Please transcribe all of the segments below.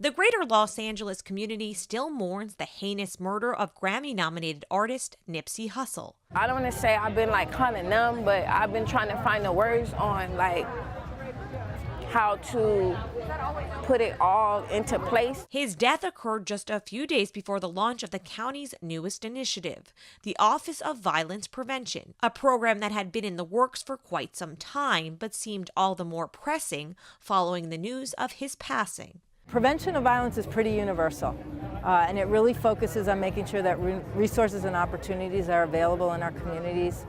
The greater Los Angeles community still mourns the heinous murder of Grammy-nominated artist Nipsey Hussle. I don't want to say I've been like kind of numb, but I've been trying to find the words on like how to put it all into place. His death occurred just a few days before the launch of the county's newest initiative, the Office of Violence Prevention, a program that had been in the works for quite some time but seemed all the more pressing following the news of his passing. Prevention of violence is pretty universal, and it really focuses on making sure that resources and opportunities are available in our communities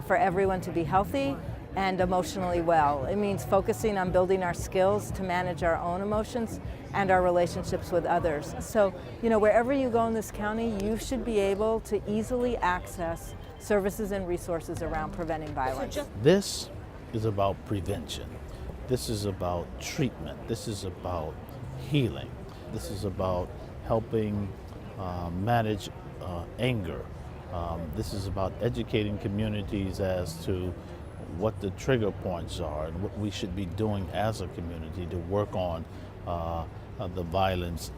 for everyone to be healthy and emotionally well. It means focusing on building our skills to manage our own emotions and our relationships with others. So, wherever you go in this county, you should be able to easily access services and resources around preventing violence. This is about prevention. This is about treatment. This is about healing. This is about helping manage anger. This is about educating communities as to what the trigger points are and what we should be doing as a community to work on the violence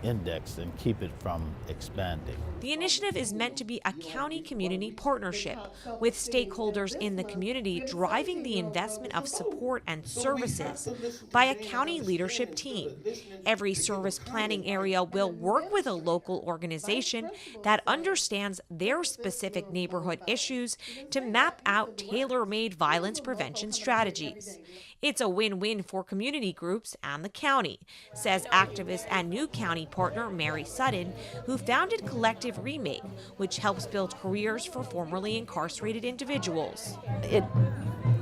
index and keep it from expanding. The initiative is meant to be a county community partnership, with stakeholders in the community driving the investment of support and services by a county leadership team. Every service planning area will work with a local organization that understands their specific neighborhood issues to map out tailor-made violence prevention strategies. It's a win-win for community groups and the county, says activist and new county partner Mary Sutton, who founded Collective Remake, which helps build careers for formerly incarcerated individuals. It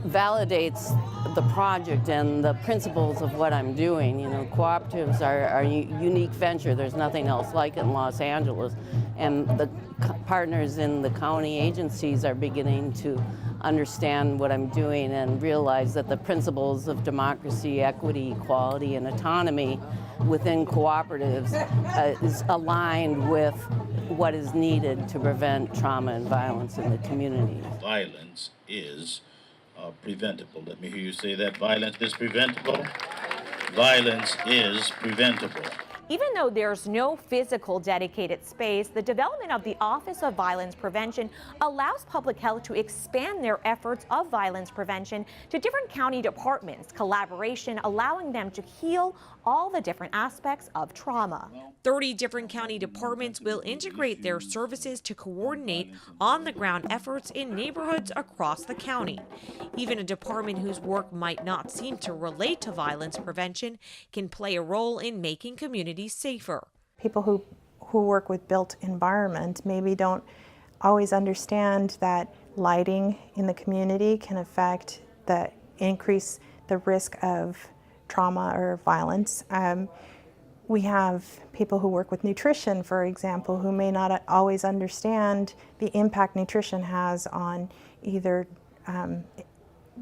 validates the project and the principles of what I'm doing. Cooperatives are a unique venture. There's nothing else like it in Los Angeles. And the partners in the county agencies are beginning to understand what I'm doing and realize that the principles of democracy, equity, equality, and autonomy within cooperatives is aligned with what is needed to prevent trauma and violence in the community. Violence is preventable. Let me hear you say that. Violence is preventable. Violence is preventable. Even though there's no physical dedicated space, the development of the Office of Violence Prevention allows public health to expand their efforts of violence prevention to different county departments, collaboration allowing them to heal all the different aspects of trauma. 30 different county departments will integrate their services to coordinate on-the-ground efforts in neighborhoods across the county. Even a department whose work might not seem to relate to violence prevention can play a role in making communities safer. People who work with built environment maybe don't always understand that lighting in the community can increase the risk of trauma or violence. We have people who work with nutrition, for example, who may not always understand the impact nutrition has on either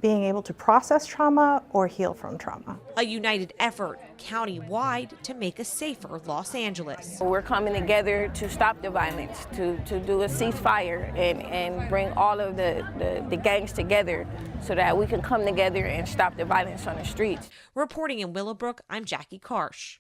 being able to process trauma or heal from trauma. A united effort county-wide to make a safer Los Angeles. We're coming together to stop the violence, to do a ceasefire and bring all of the gangs together so that we can come together and stop the violence on the streets. Reporting in Willowbrook, I'm Jackie Karsh.